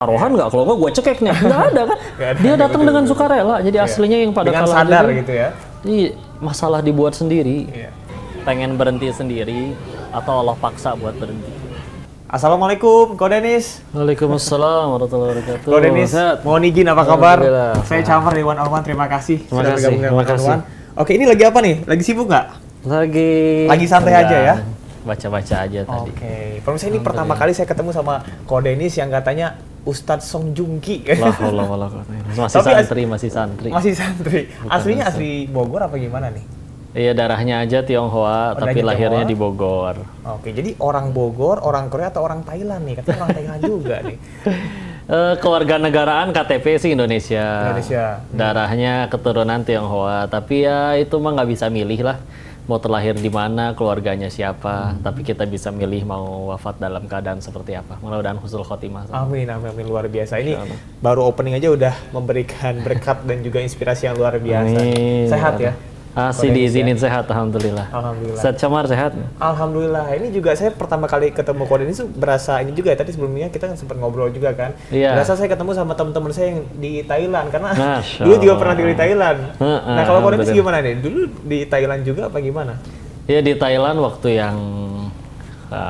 taruhan nggak, kalau nggak gue cekeknya nggak ada kan. Dia datang dengan sukarela, jadi aslinya yang pada dengan kalah sadar gitu, gitu ya. Iya, masalah dibuat sendiri, Iya. pengen berhenti sendiri atau Allah paksa buat berhenti. Assalamualaikum, Ko Denis. Waalaikumsalam warahmatullahi wabarakatuh. Ko Denis, Sehat? mohon izin apa kabar? Alhamdulillah. Saya Camar dari One on One, terima kasih Terima sudah kasih, bergabung dengan terima One on kasih. One. Oke, ini lagi apa nih? Lagi sibuk nggak? Lagi santai aja ya? Baca-baca aja tadi. Oke, pemirsa, ini pertama kali saya ketemu sama Ko Denis yang katanya Ustadz Song Joong Ki. Masih santri. Masih santri. Bukan Aslinya Ustadz. asli Bogor apa gimana nih? Iya, darahnya aja Tionghoa, tapi Darahnya lahirnya Tionghoa. di Bogor. Oke, jadi orang Bogor, orang Korea atau orang Thailand nih? Katanya orang Thailand juga nih. Kewarganegaraan KTP sih Indonesia. Indonesia. Darahnya keturunan Tionghoa, tapi ya itu mah nggak bisa milih lah. Mau terlahir di mana, keluarganya siapa, tapi kita bisa milih mau wafat dalam keadaan seperti apa. Mudah-mudahan husnul khotimah. Amin, amin, amin, luar biasa. Ini Insya Allah. baru opening aja udah memberikan berkat dan juga inspirasi yang luar biasa. Amin. Sehat ya? Asli Ko Denis diizinin ya? sehat, alhamdulillah. Alhamdulillah. Sehat Camar, sehat? Alhamdulillah. Ini juga saya pertama kali ketemu Ko Denis tuh berasa ini juga ya. Tadi sebelumnya kita kan sempat ngobrol juga kan. Iya. Berasa saya ketemu sama teman-teman saya yang di Thailand karena Masya dulu juga Allah. pernah tinggal di Thailand. Nah, kalau Ko Denis Alhamdulillah. gimana nih? Dulu di Thailand juga apa gimana? Ya di Thailand waktu yang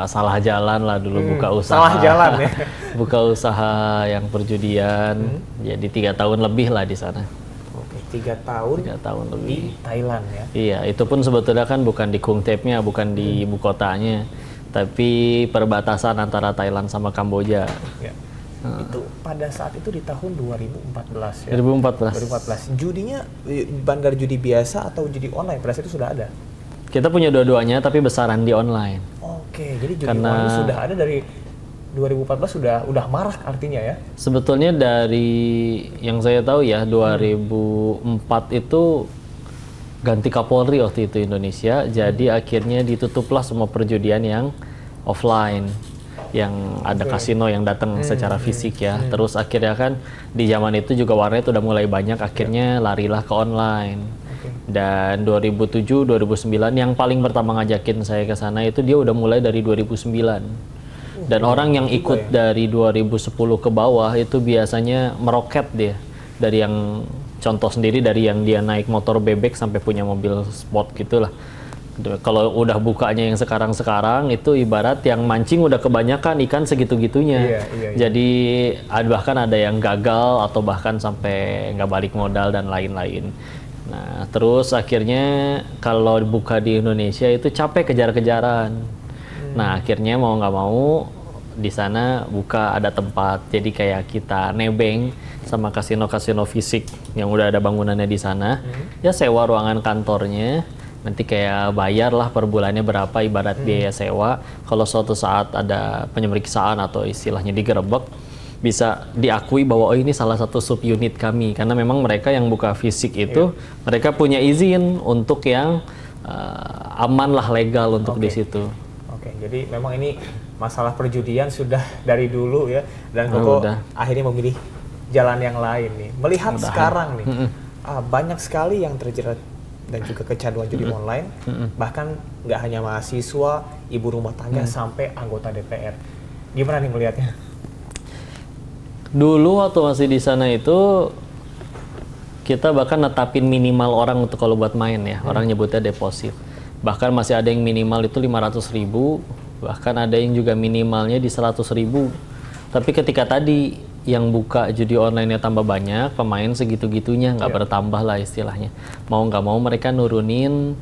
salah jalan lah dulu, buka usaha. Salah jalan ya. Buka usaha yang perjudian. Jadi 3 tahun lebih lah di sana. Oke, 3 tahun 3 tahun di lebih. Thailand ya. Iya, itu pun sebetulnya kan bukan di Khung Thep-nya, bukan di ibu kotanya, tapi perbatasan antara Thailand sama Kamboja. Ya. Itu pada saat itu di tahun 2014 ya. 2014. 2014. Judinya bandar judi biasa atau judi online? Pada saat itu sudah ada. Kita punya dua-duanya, tapi besaran di online. Oke, jadi judi Karena- online sudah ada dari 2014, udah marak artinya ya. Sebetulnya dari yang saya tahu ya, 2004 itu ganti Kapolri waktu itu Indonesia, jadi akhirnya ditutuplah semua perjudian yang offline, yang ada kasino yang datang secara fisik ya. Terus akhirnya kan di zaman itu juga warnet udah mulai banyak, akhirnya larilah ke online. Dan 2007, 2009 yang paling pertama ngajakin saya ke sana itu dia udah mulai dari 2009. Dan orang yang ikut dari 2010 ke bawah itu biasanya meroket dia. Dari yang contoh sendiri dari yang dia naik motor bebek sampai punya mobil sport gitulah. Kalau udah bukanya yang sekarang-sekarang itu ibarat yang mancing udah kebanyakan ikan segitu-gitunya. Iya. Jadi bahkan ada yang gagal atau bahkan sampai nggak balik modal dan lain-lain. Nah, terus akhirnya kalau buka di Indonesia itu capek kejar-kejaran. Nah, akhirnya mau nggak mau di sana buka ada tempat. Jadi kayak kita nebeng sama kasino-kasino fisik yang udah ada bangunannya di sana. Ya sewa ruangan kantornya. Nanti kayak bayar lah per bulannya berapa ibarat biaya sewa. Kalau suatu saat ada penyemeriksaan atau istilahnya digerebek, bisa diakui bahwa oh ini salah satu subunit kami, karena memang mereka yang buka fisik itu mereka punya izin untuk yang aman lah, legal untuk di situ. Oke, jadi memang ini masalah perjudian sudah dari dulu ya, dan Koko udah. akhirnya memilih jalan yang lain nih. Melihat Mudahan. sekarang nih, banyak sekali yang terjerat dan juga kecanduan judi online, bahkan nggak hanya mahasiswa, ibu rumah tangga sampai anggota DPR. Gimana nih melihatnya? Dulu waktu masih di sana itu kita bahkan netapin minimal orang untuk kalau buat main ya, orang nyebutnya deposit. Bahkan masih ada yang minimal itu 500.000, bahkan ada yang juga minimalnya di 100.000. Tapi ketika tadi yang buka judi online-nya tambah banyak, pemain segitu-gitunya nggak bertambah lah istilahnya. Mau nggak mau mereka nurunin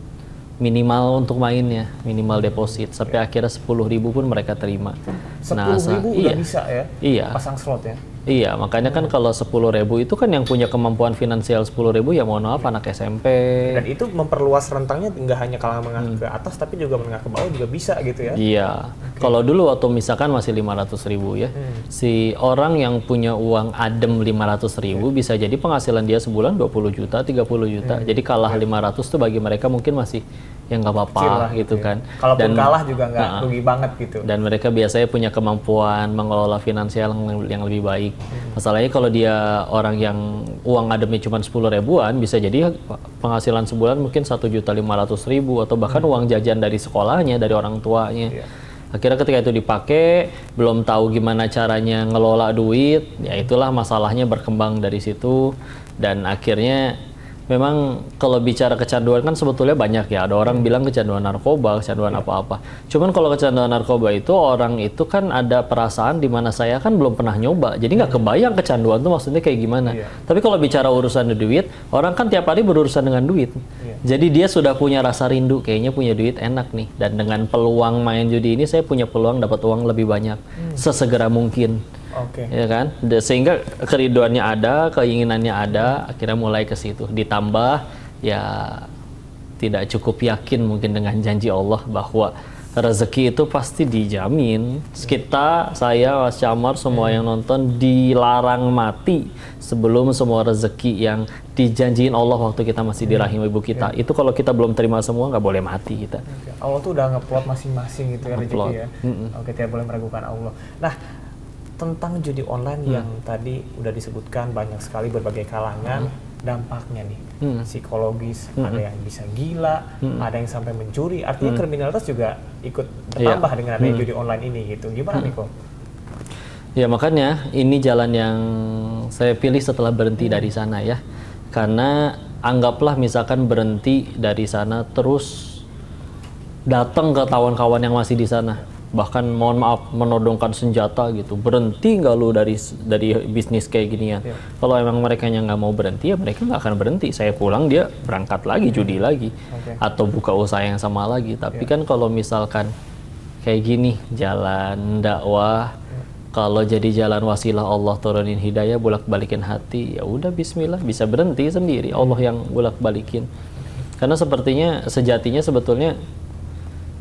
minimal untuk mainnya, minimal deposit. Sampai akhirnya 10.000 pun mereka terima. 10.000 udah bisa ya? Iya. Pasang slot ya? Iya, makanya kan kalau 10.000 itu kan yang punya kemampuan finansial 10.000 ya mohon maaf anak SMP. Dan itu memperluas rentangnya nggak hanya kalangan menengah ke atas, tapi juga menengah ke bawah juga bisa gitu ya? Iya, kalau dulu waktu misalkan masih 500.000 ya, si orang yang punya uang adem 500.000 bisa jadi penghasilan dia sebulan 20 juta, 30 juta. Jadi kalah 500 tuh bagi mereka mungkin masih ya nggak apa-apa gitu kan. Kalaupun kalah juga nggak rugi banget gitu. Dan mereka biasanya punya kemampuan mengelola finansial yang lebih baik. Masalahnya kalau dia orang yang uang ademnya cuma 10.000-an, bisa jadi penghasilan sebulan mungkin 1.500.000 atau bahkan uang jajan dari sekolahnya, dari orang tuanya. Akhirnya ketika itu dipakai, belum tahu gimana caranya ngelola duit, ya itulah masalahnya berkembang dari situ. Dan akhirnya memang kalau bicara kecanduan kan sebetulnya banyak ya. Ada orang bilang kecanduan narkoba, kecanduan apa-apa. Cuman kalau kecanduan narkoba itu orang itu kan ada perasaan di mana saya kan belum pernah nyoba. Jadi nggak kebayang kecanduan tuh maksudnya kayak gimana. Tapi kalau bicara urusan duit, orang kan tiap hari berurusan dengan duit. Jadi dia sudah punya rasa rindu, kayaknya punya duit enak nih. Dan dengan peluang main judi ini saya punya peluang dapat uang lebih banyak sesegera mungkin. Ya kan, sehingga kerinduannya ada, keinginannya ada, akhirnya mulai ke situ. Ditambah ya tidak cukup yakin mungkin dengan janji Allah bahwa rezeki itu pasti dijamin. Kita, saya, Mas Camar, semua yang nonton dilarang mati sebelum semua rezeki yang dijanjiin Allah waktu kita masih di rahim ibu kita. Itu kalau kita belum terima semua nggak boleh mati kita. Allah tuh udah ngeplot masing-masing gitu ya rezeki ya. Oke, tidak boleh meragukan Allah. Nah, tentang judi online yang tadi udah disebutkan banyak sekali berbagai kalangan dampaknya nih, psikologis, ada yang bisa gila, ada yang sampai mencuri, artinya kriminalitas juga ikut bertambah dengan adanya judi online ini gitu. Gimana nih kok? Ya makanya ini jalan yang saya pilih setelah berhenti dari sana ya, karena anggaplah misalkan berhenti dari sana terus datang ke kawan-kawan yang masih di sana, bahkan mohon maaf menodongkan senjata gitu, berhenti nggak lu dari bisnis kayak ginian. Kalau emang mereka yang nggak mau berhenti ya mereka nggak akan berhenti. Saya pulang dia berangkat lagi judi lagi atau buka usaha yang sama lagi. Tapi kan kalau misalkan kayak gini jalan dakwah, kalau jadi jalan wasilah Allah turunin hidayah, bolak-balikin hati, ya udah bismillah, bisa berhenti sendiri, Allah yang bolak-balikin. Karena sepertinya sejatinya sebetulnya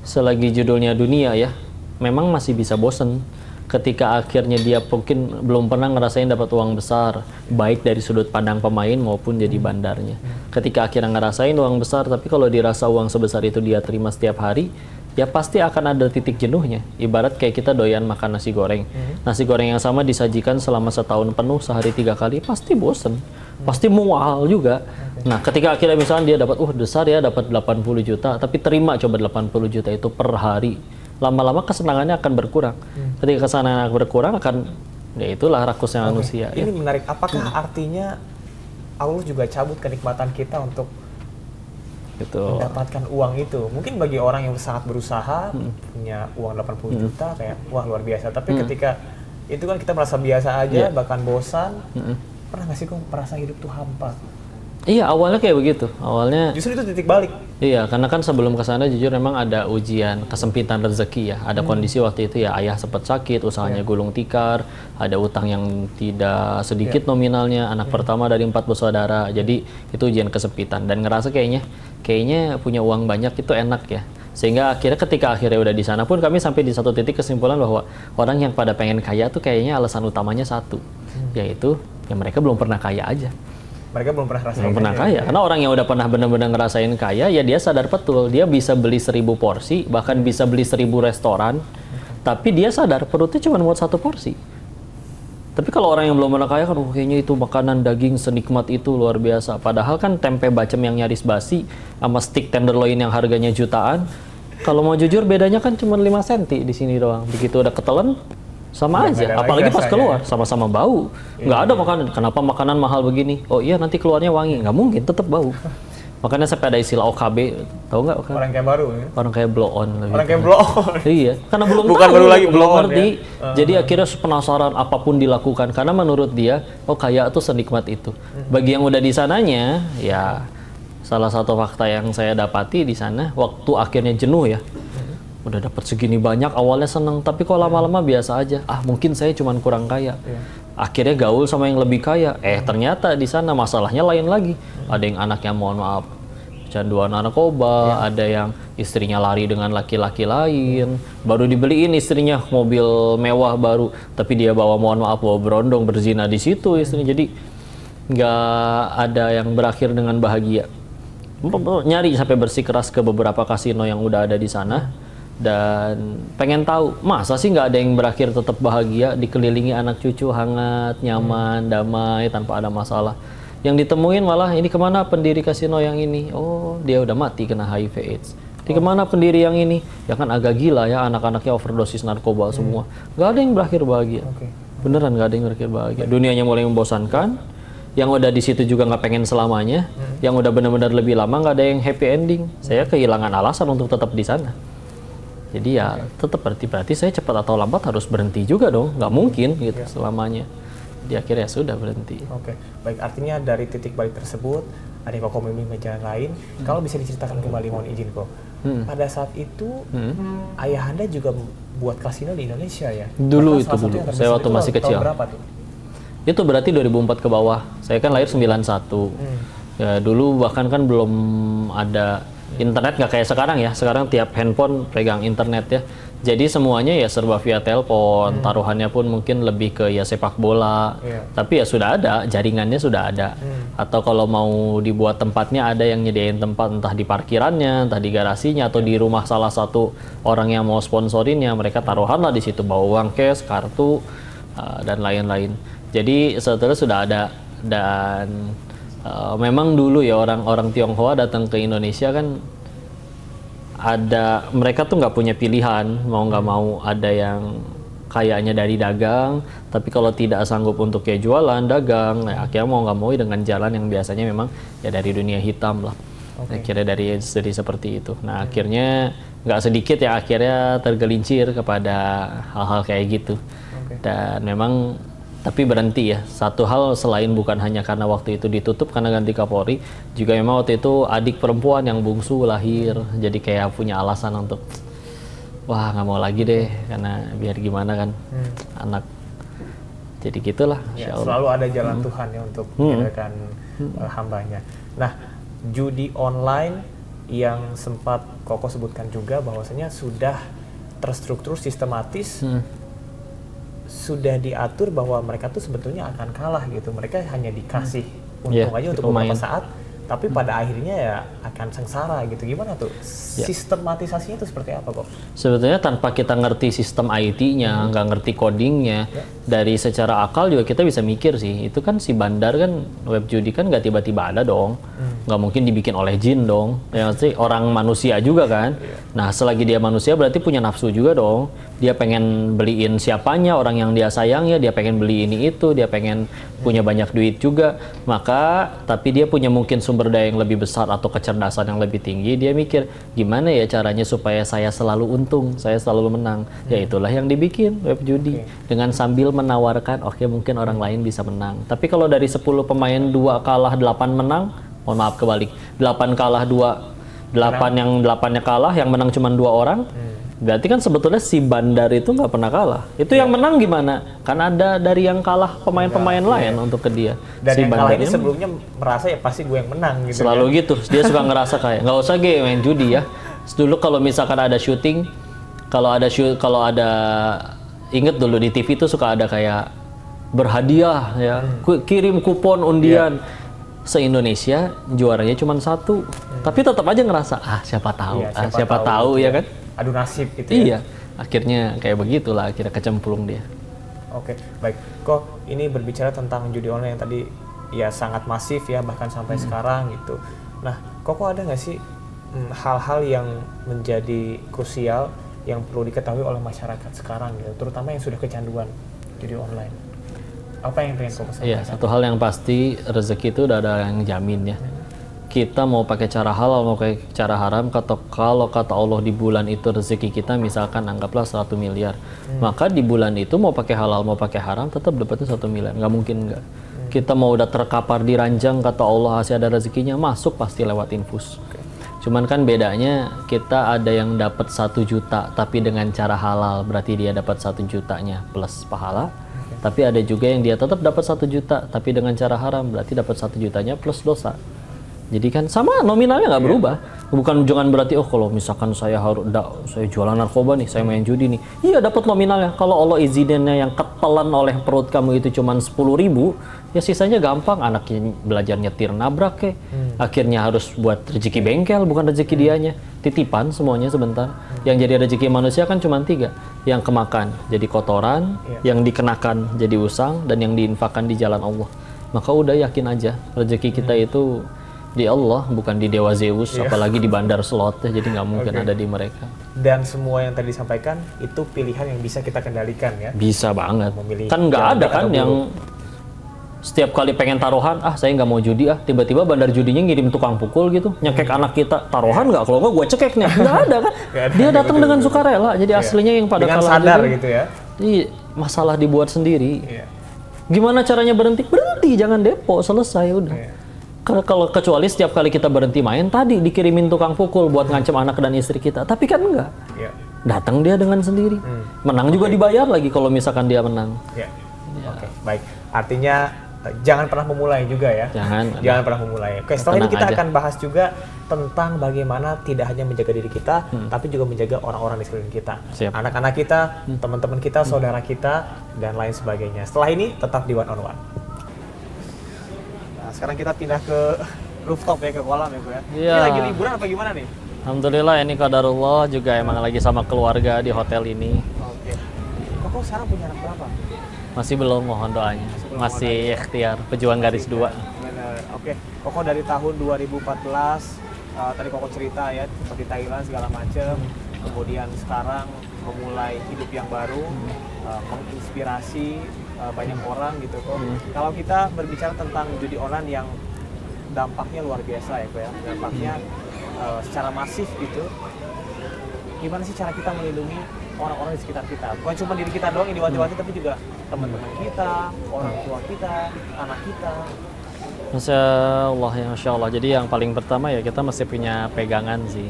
selagi judulnya dunia ya, memang masih bisa bosen ketika akhirnya dia mungkin belum pernah ngerasain dapat uang besar, baik dari sudut pandang pemain maupun jadi bandarnya. Ketika akhirnya ngerasain uang besar, tapi kalau dirasa uang sebesar itu dia terima setiap hari, ya pasti akan ada titik jenuhnya. Ibarat kayak kita doyan makan nasi goreng. Nasi goreng yang sama disajikan selama setahun penuh, sehari 3 kali, pasti bosen. Pasti mual juga. Nah, ketika akhirnya misalnya dia dapat, besar ya, dapat 80 juta, tapi terima coba 80 juta itu per hari. Lama-lama kesenangannya akan berkurang. Ketika kesenangan berkurang akan, ya itulah rakusnya manusia. Ini menarik. Apakah artinya Allah juga cabut kenikmatan kita untuk mendapatkan uang itu? Mungkin bagi orang yang sangat berusaha, punya uang 80 juta, kayak wah luar biasa. Tapi ketika itu kan kita merasa biasa aja, bahkan bosan. Pernah nggak sih kok merasa hidup tuh hampa? Iya, awalnya kayak begitu. Awalnya justru itu titik balik. Iya, karena kan sebelum ke sana jujur memang ada ujian kesempitan rezeki ya. Ada kondisi waktu itu ya ayah sempat sakit, usahanya gulung tikar, ada utang yang tidak sedikit nominalnya, anak pertama dari 4 bersaudara. Jadi itu ujian kesempitan dan ngerasa kayaknya punya uang banyak itu enak ya. Sehingga ketika akhirnya udah di sana pun kami sampai di satu titik kesimpulan bahwa orang yang pada pengen kaya tuh kayaknya alasan utamanya satu, yaitu ya mereka belum pernah kaya aja. Mereka belum pernah rasain. Belum pernah kaya. Karena orang yang udah pernah benar-benar ngerasain kaya, ya dia sadar betul. Dia bisa beli 1000 porsi, bahkan bisa beli 1000 restoran. Tapi dia sadar perutnya cuma muat 1 porsi. Tapi kalau orang yang belum pernah kaya kan, kayaknya itu makanan daging senikmat itu luar biasa. Padahal kan tempe bacem yang nyaris basi, sama steak tenderloin yang harganya jutaan. Kalau mau jujur bedanya kan cuma 5 cm di sini doang. Begitu udah ketelan, sama aja, apalagi pas keluar sama-sama bau. Nggak ada makanan. Kenapa makanan mahal begini? Oh iya nanti keluarnya wangi. Nggak mungkin, tetap bau. Makanya sampai ada istilah OKB, tahu nggak? Orang kayak baru ya? Orang kayak blow on. Orang kayak blow on. Iya, karena belum bukan tahu, baru lagi belum blow on, ngerti. Ya? Jadi akhirnya penasaran apapun dilakukan karena menurut dia, oh kaya tuh senikmat itu. Bagi yang udah di sananya, ya salah satu fakta yang saya dapati di sana, waktu akhirnya jenuh ya. Udah dapat segini banyak, awalnya seneng, tapi kok lama-lama biasa aja. Mungkin saya cuma kurang kaya. Akhirnya gaul sama yang lebih kaya. Ternyata di sana masalahnya lain lagi. Ada yang anaknya mohon maaf kecanduan narkoba, ada yang istrinya lari dengan laki-laki lain, baru dibeliin istrinya mobil mewah baru, tapi dia bawa mohon maaf bawa berondong berzina di situ istrinya. Jadi nggak ada yang berakhir dengan bahagia. Nyari sampai bersikeras ke beberapa kasino yang udah ada di sana. Dan pengen tahu, masa sih nggak ada yang berakhir tetap bahagia, dikelilingi anak cucu hangat, nyaman, damai, tanpa ada masalah. Yang ditemuin malah, ini kemana pendiri kasino yang ini? Oh, dia udah mati kena HIV AIDS. Di kemana pendiri yang ini? Ya kan agak gila ya, anak-anaknya overdosis narkoba semua. Nggak ada yang berakhir bahagia. Beneran nggak ada yang berakhir bahagia. Dunianya mulai membosankan. Yang udah di situ juga nggak pengen selamanya. Yang udah benar-benar lebih lama nggak ada yang happy ending. Saya kehilangan alasan untuk tetap di sana. Jadi ya tetap berarti saya cepat atau lambat harus berhenti juga dong. Nggak mungkin gitu selamanya. Di akhirnya sudah berhenti. Oke, baik, artinya dari titik balik tersebut ada Koko memilih jalan lain. Kalau bisa diceritakan kembali, mohon izin kok. Pada saat itu ayahanda juga buat kasino di Indonesia ya? Dulu Bahkan itu salah satu dulu. yang Saya terbesar waktu itu masih tahun kecil. berapa tuh? Itu berarti 2004 ke bawah. Saya kan lahir 91. Ya dulu bahkan kan belum ada internet, nggak kayak sekarang ya. Sekarang tiap handphone pegang internet ya. Jadi semuanya ya serba via telepon. Taruhannya pun mungkin lebih ke ya sepak bola. Tapi ya sudah ada, jaringannya sudah ada. Atau kalau mau dibuat tempatnya ada yang nyediain tempat, entah di parkirannya, entah di garasinya, atau di rumah salah satu orang yang mau sponsorinnya. Mereka taruhan lah di situ, bawa uang cash, kartu, dan lain-lain. Jadi setelah sudah ada. Dan memang dulu ya orang Tionghoa datang ke Indonesia kan ada, mereka tuh nggak punya pilihan, mau nggak mau ada yang kayaknya dari dagang, tapi kalau tidak sanggup untuk kayak jualan, dagang, nah, akhirnya mau nggak mau dengan jalan yang biasanya memang ya dari dunia hitam lah. Akhirnya dari seperti itu. Nah akhirnya nggak sedikit ya akhirnya tergelincir kepada hal-hal kayak gitu. Dan memang tapi berhenti ya. Satu hal selain bukan hanya karena waktu itu ditutup karena ganti Kapolri, juga memang waktu itu adik perempuan yang bungsu lahir, jadi kayak punya alasan untuk wah nggak mau lagi deh, karena biar gimana kan anak. Jadi gitulah. Ya, selalu ada jalan Tuhan ya untuk menyediakan hambanya. Nah, judi online yang sempat Koko sebutkan juga bahwasanya sudah terstruktur sistematis. Sudah diatur bahwa mereka tuh sebetulnya akan kalah gitu. Mereka hanya dikasih untung aja untuk beberapa saat, tapi pada akhirnya ya akan sengsara gitu. Gimana tuh? Sistematisasinya itu seperti apa kok? Sebetulnya tanpa kita ngerti sistem IT-nya, nggak ngerti codingnya, dari secara akal juga kita bisa mikir sih. Itu kan si bandar kan, web judi kan nggak tiba-tiba ada dong. Nggak mungkin dibikin oleh jin dong. Ya sih orang manusia juga kan. Nah selagi dia manusia berarti punya nafsu juga dong. Dia pengen beliin siapanya, orang yang dia sayang ya, dia pengen beli ini itu, dia pengen punya banyak duit juga. Maka, tapi dia punya mungkin sumber daya yang lebih besar atau kecerdasan yang lebih tinggi, dia mikir, gimana ya caranya supaya saya selalu untung, saya selalu menang. Ya itulah yang dibikin web judi. Dengan sambil menawarkan, oke mungkin orang lain bisa menang. Tapi kalau dari 10 pemain 2 kalah 8 menang, mohon maaf kebalik, 8 kalah 2, 8 yang 8-nya kalah, yang menang cuma 2 orang. Berarti kan sebetulnya si bandar itu nggak pernah kalah. Itu yang menang gimana? Kan ada dari yang kalah pemain-pemain lain untuk ke dia. Dan si yang kalah ini sebelumnya merasa ya pasti gue yang menang gitu. Selalu gitu. Dia suka ngerasa kayak nggak usah gue main judi ya. Dulu kalau misalkan ada syuting, kalau ada inget dulu di TV itu suka ada kayak berhadiah ya, kirim kupon undian. Se-Indonesia juaranya cuma 1. Tapi tetap aja ngerasa siapa tahu, siapa tahu ya kan. Adu nasib gitu ya. Iya, akhirnya kayak begitulah, akhirnya kecemplung dia. Oke, baik. Kok ini berbicara tentang judi online yang tadi ya sangat masif ya, bahkan sampai sekarang gitu. Nah, kok ada nggak sih hal-hal yang menjadi krusial yang perlu diketahui oleh masyarakat sekarang gitu, terutama yang sudah kecanduan judi online? Apa yang pengen Koko sampaikan? Iya, satu hal yang pasti, rezeki itu udah ada yang jamin ya. Kita mau pakai cara halal, mau pakai cara haram, kalau kata Allah di bulan itu rezeki kita misalkan anggaplah 100 miliar. Maka di bulan itu mau pakai halal, mau pakai haram, tetap dapatnya 1 miliar. Nggak mungkin nggak. Kita mau udah terkapar di ranjang, kata Allah masih ada rezekinya, masuk pasti lewat infus. Cuman kan bedanya kita ada yang dapat 1 juta, tapi dengan cara halal, berarti dia dapat 1 jutanya plus pahala. Tapi ada juga yang dia tetap dapat 1 juta, tapi dengan cara haram, berarti dapat 1 jutanya plus dosa. Jadi kan sama nominalnya nggak berubah. Bukan jangan berarti kalau misalkan saya saya jualan narkoba nih, saya main judi nih. Iya dapat nominalnya. Kalau Allah izinnya yang ketelan oleh perut kamu itu cuma 10.000, ya sisanya gampang. Anaknya belajar nyetir nabrak ke. Akhirnya harus buat rezeki bengkel, bukan rezeki dianya. Titipan semuanya sebentar. Yang jadi rezeki manusia kan cuma 3. Yang kemakan jadi kotoran, yang dikenakan jadi usang, dan yang diinfakkan di jalan Allah. Maka udah yakin aja rezeki kita itu Di Allah, bukan di Dewa Zeus, apalagi di bandar slot, jadi nggak mungkin ada di mereka. Dan semua yang tadi disampaikan itu pilihan yang bisa kita kendalikan ya. Bisa banget. Memilih Kan nggak jalan ada baik kan atau yang setiap kali pengen taruhan, saya nggak mau judi tiba-tiba bandar judinya ngirim tukang pukul gitu, nyekek anak kita, taruhan nggak, kalau nggak gue cekek nih, nggak ada kan. Dia datang dengan sukarela, jadi aslinya yang pada dengan kalah sadar juga, gitu ya. Iya, masalah dibuat sendiri. Iya. Gimana caranya berhenti? Berhenti, jangan depo, selesai udah. Iya. Karena kalau kecuali setiap kali kita berhenti main, tadi dikirimin tukang pukul buat ngancem anak dan istri kita. Tapi kan enggak. Iya. Datang dia dengan sendiri. Menang juga dibayar lagi kalau misalkan dia menang. Iya. Oke, baik. Artinya jangan pernah memulai juga ya. Jangan pernah memulai. Oke, setelah ini kita akan bahas juga tentang bagaimana tidak hanya menjaga diri kita, tapi juga menjaga orang-orang di sekeliling kita. Siap. Anak-anak kita, teman-teman kita, saudara kita, dan lain sebagainya. Setelah ini tetap di One on One. Nah, sekarang kita pindah ke rooftop ya, ke kolam ya Bu ya. Iya. Ini lagi liburan apa gimana nih? Alhamdulillah ini qadarullah juga emang lagi sama keluarga di hotel ini. Oke. Koko sekarang punya anak berapa? Masih belum, mohon doanya. Masih ikhtiar, pejuang garis 2. Benar. Oke. Koko dari tahun 2014 tadi Koko cerita ya seperti Thailand segala macam. Kemudian sekarang memulai hidup yang baru, menginspirasi banyak orang gitu kok. Kalau kita berbicara tentang judi online yang dampaknya luar biasa ya kok ya. Dampaknya secara masif gitu. Gimana sih cara kita melindungi orang-orang di sekitar kita? Bukan cuma diri kita doang yang diwati-wati, tapi juga teman-teman kita, orang tua kita, anak kita. Masya Allah, ya Masya Allah. Jadi yang paling pertama ya kita mesti punya pegangan sih.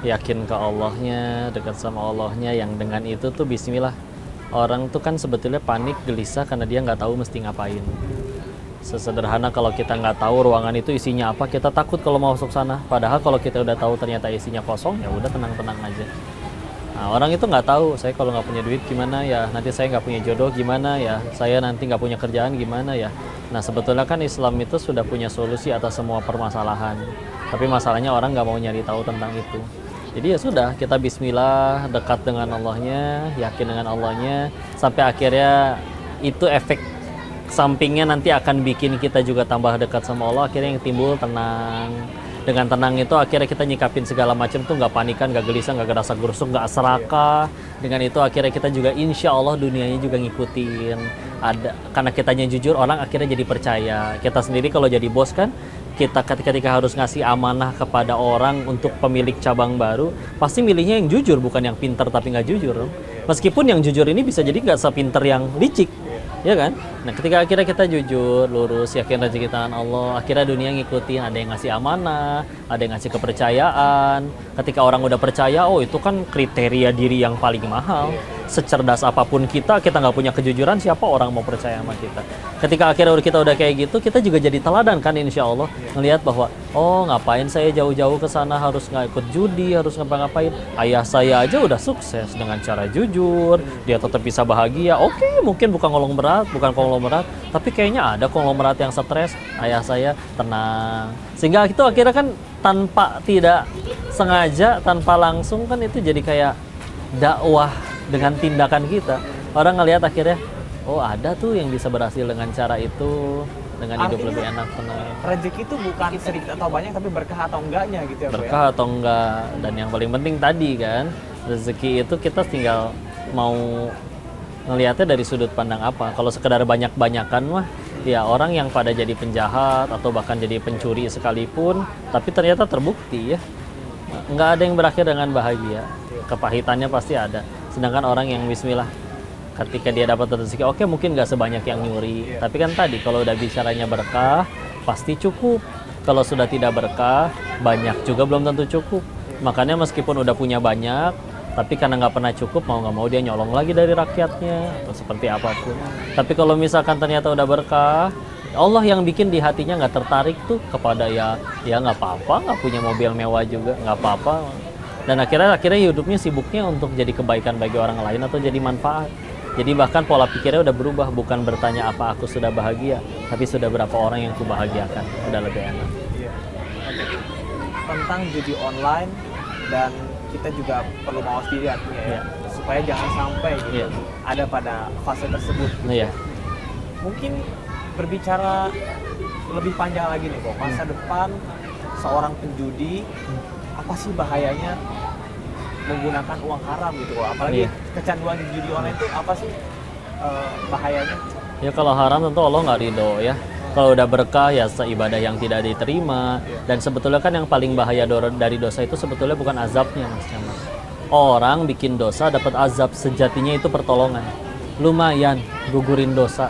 Yakin ke Allahnya, dekat sama Allahnya, yang dengan itu tuh bismillah. Orang tuh kan sebetulnya panik, gelisah karena dia nggak tahu mesti ngapain. Sesederhana kalau kita nggak tahu ruangan itu isinya apa, kita takut kalau mau masuk sana. Padahal kalau kita udah tahu ternyata isinya kosong, ya udah tenang-tenang aja. Nah, orang itu nggak tahu, saya kalau nggak punya duit gimana ya, nanti saya nggak punya jodoh gimana ya, saya nanti nggak punya kerjaan gimana ya. Nah sebetulnya kan Islam itu sudah punya solusi atas semua permasalahan. Tapi masalahnya orang nggak mau nyari tahu tentang itu. Jadi ya sudah, kita bismillah, dekat dengan Allahnya, yakin dengan Allahnya, sampai akhirnya itu efek sampingnya nanti akan bikin kita juga tambah dekat sama Allah. Akhirnya yang timbul tenang. Dengan tenang itu akhirnya kita nyikapin segala macam tuh nggak panikan, nggak gelisah, nggak gerasa gerusuk, nggak serakah. Dengan itu akhirnya kita juga insya Allah dunianya juga ngikutin. Karena kitanya jujur, orang akhirnya jadi percaya. Kita sendiri kalau jadi bos kan, kita ketika harus ngasih amanah kepada orang untuk pemilik cabang baru, pasti milihnya yang jujur, bukan yang pinter tapi nggak jujur. Meskipun yang jujur ini bisa jadi nggak sepinter yang licik, ya kan? Nah ketika akhirnya kita jujur, lurus, yakin rezeki tangan Allah, akhirnya dunia ngikutin, ada yang ngasih amanah, ada yang ngasih kepercayaan. Ketika orang udah percaya, oh itu kan kriteria diri yang paling mahal. Secerdas apapun kita nggak punya kejujuran, siapa orang mau percaya sama kita? Ketika akhirnya kita udah kayak gitu, kita juga jadi teladan kan insya Allah. Ngelihat bahwa, oh ngapain saya jauh-jauh ke sana harus nggak ikut judi, harus ngapa-ngapain. Ayah saya aja udah sukses dengan cara jujur, dia tetap bisa bahagia. Oke, mungkin bukan konglomerat, tapi kayaknya ada konglomerat yang stres. Ayah saya tenang. Sehingga itu akhirnya kan tanpa tidak sengaja, tanpa langsung kan itu jadi kayak dakwah dengan tindakan kita. Orang ngelihat akhirnya, oh ada tuh yang bisa berhasil dengan cara itu, dengan hidup lebih enak, tenang. Rezeki itu bukan sedikit atau banyak, tapi berkah atau enggaknya gitu ya. Berkah atau enggak, dan yang paling penting tadi kan, rezeki itu kita tinggal mau ngelihatnya dari sudut pandang apa. Kalau sekedar banyak-banyakan mah, ya orang yang pada jadi penjahat atau bahkan jadi pencuri sekalipun, tapi ternyata terbukti ya, nggak ada yang berakhir dengan bahagia. Kepahitannya pasti ada. Sedangkan orang yang bismillah, ketika dia dapat rezeki, oke mungkin nggak sebanyak yang nyuri, tapi kan tadi kalau udah bicaranya berkah, pasti cukup. Kalau sudah tidak berkah, banyak juga belum tentu cukup. Makanya meskipun udah punya banyak, tapi karena nggak pernah cukup, mau nggak mau dia nyolong lagi dari rakyatnya atau seperti apapun. Tapi kalau misalkan ternyata udah berkah, Allah yang bikin di hatinya nggak tertarik tuh kepada ya nggak apa-apa, nggak punya mobil mewah juga nggak apa-apa. Dan akhirnya hidupnya sibuknya untuk jadi kebaikan bagi orang lain atau jadi manfaat. Jadi bahkan pola pikirnya udah berubah, bukan bertanya apa aku sudah bahagia, tapi sudah berapa orang yang kubahagiakan, udah lebih enak. Iya. Tentang judi online, dan kita juga perlu mawas diri artinya ya, supaya jangan sampai gitu ada pada fase tersebut gitu. Iya. Mungkin berbicara lebih panjang lagi nih kok, masa depan seorang penjudi, apa sih bahayanya menggunakan uang haram gitu kok, apalagi kecanduan judi online itu apa sih bahayanya? Ya kalau haram tentu Allah nggak ridho ya. Kalau udah berkah ya ibadah yang tidak diterima. Dan sebetulnya kan yang paling bahaya dari dosa itu sebetulnya bukan azabnya, Mas Camat. Orang bikin dosa dapat azab, sejatinya itu pertolongan. Lumayan gugurin dosa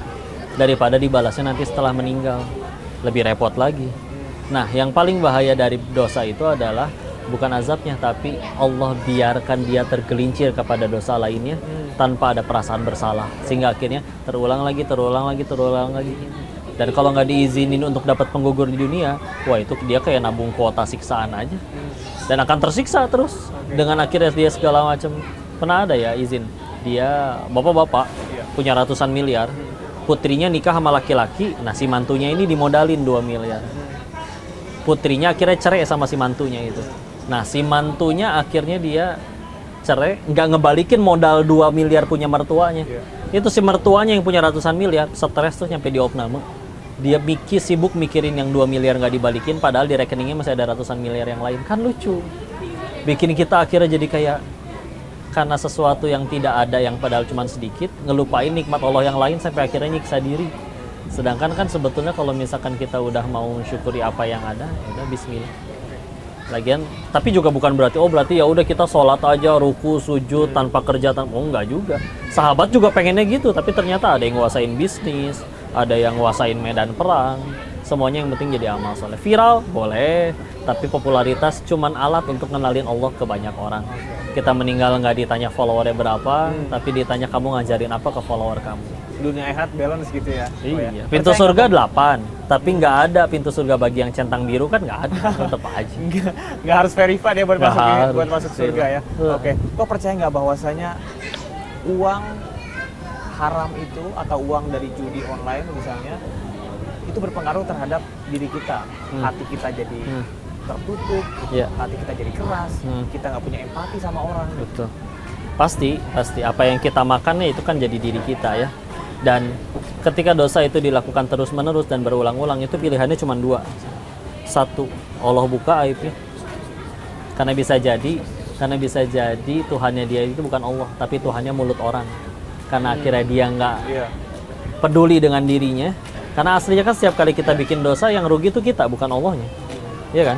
daripada dibalasnya nanti setelah meninggal. Lebih repot lagi. Nah, yang paling bahaya dari dosa itu adalah bukan azabnya, tapi Allah biarkan dia tergelincir kepada dosa lainnya tanpa ada perasaan bersalah, sehingga akhirnya terulang lagi. Dan kalau nggak diizinin untuk dapat penggugur di dunia, wah itu dia kayak nabung kuota siksaan aja, dan akan tersiksa terus dengan akhirnya dia segala macam. Pernah ada ya izin, dia bapak-bapak punya ratusan miliar, putrinya nikah sama laki-laki, nah si mantunya ini dimodalin 2 miliar. Putrinya akhirnya cerai sama si mantunya itu. Nah, si mantunya akhirnya dia cerai, nggak ngebalikin modal 2 miliar punya mertuanya. Itu si mertuanya yang punya ratusan miliar, stres tuh nyampe di opname. Dia sibuk mikirin yang 2 miliar nggak dibalikin, padahal di rekeningnya masih ada ratusan miliar yang lain. Kan lucu. Bikin kita akhirnya jadi kayak, karena sesuatu yang tidak ada, yang padahal cuma sedikit, ngelupain nikmat Allah yang lain sampai akhirnya nyiksa diri. Sedangkan kan sebetulnya kalau misalkan kita udah mau mensyukuri apa yang ada, ya udah bismillah. Lagian, tapi juga bukan berarti ya udah kita sholat aja, ruku, sujud tanpa kerja, enggak juga. Sahabat juga pengennya gitu, tapi ternyata ada yang nguasain bisnis, ada yang nguasain medan perang. Semuanya yang penting jadi amal soleh. Viral boleh, tapi popularitas cuman alat untuk ngenalin Allah ke banyak orang. Kita meninggal nggak ditanya followernya berapa, tapi ditanya kamu ngajarin apa ke follower kamu. Dunia akhirat balance gitu ya. Iya. Pintu surga 8, tapi nggak ada pintu surga bagi yang centang biru kan nggak ada, tetap aja. Nggak harus verified ya buat masuk surga ya. Oke. Kok percaya nggak bahwasanya uang haram itu atau uang dari judi online misalnya itu berpengaruh terhadap diri kita, hati kita jadi tertutup, hati kita jadi keras, kita nggak punya empati sama orang. Betul. Pasti apa yang kita makannya itu kan jadi diri kita ya. Dan ketika dosa itu dilakukan terus-menerus dan berulang-ulang, itu pilihannya cuma 2. 1, Allah buka aibnya. Karena bisa jadi Tuhannya dia itu bukan Allah, tapi Tuhannya mulut orang. Karena akhirnya dia nggak peduli dengan dirinya. Karena aslinya kan setiap kali kita bikin dosa, yang rugi itu kita, bukan Allahnya. Iya kan?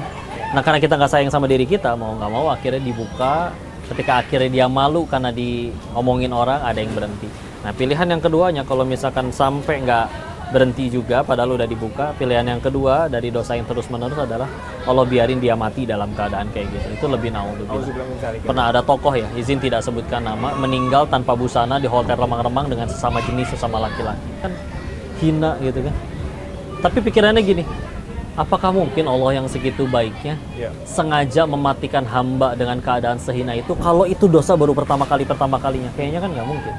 Nah, karena kita nggak sayang sama diri kita, mau nggak mau akhirnya dibuka. Ketika akhirnya dia malu karena diomongin orang, ada yang berhenti. Nah, pilihan yang keduanya, kalau misalkan sampai nggak berhenti juga, padahal udah dibuka, pilihan yang kedua dari dosa yang terus-menerus adalah Allah biarin dia mati dalam keadaan kayak gitu. Itu lebih naudzubillah. Pernah ada tokoh ya, izin tidak sebutkan nama, meninggal tanpa busana di hotel remang-remang dengan sesama jenis, sesama laki-laki. Kan hina gitu kan. Tapi pikirannya gini, apakah mungkin Allah yang segitu baiknya sengaja mematikan hamba dengan keadaan sehina itu kalau itu dosa baru pertama kalinya? Kayaknya kan nggak mungkin.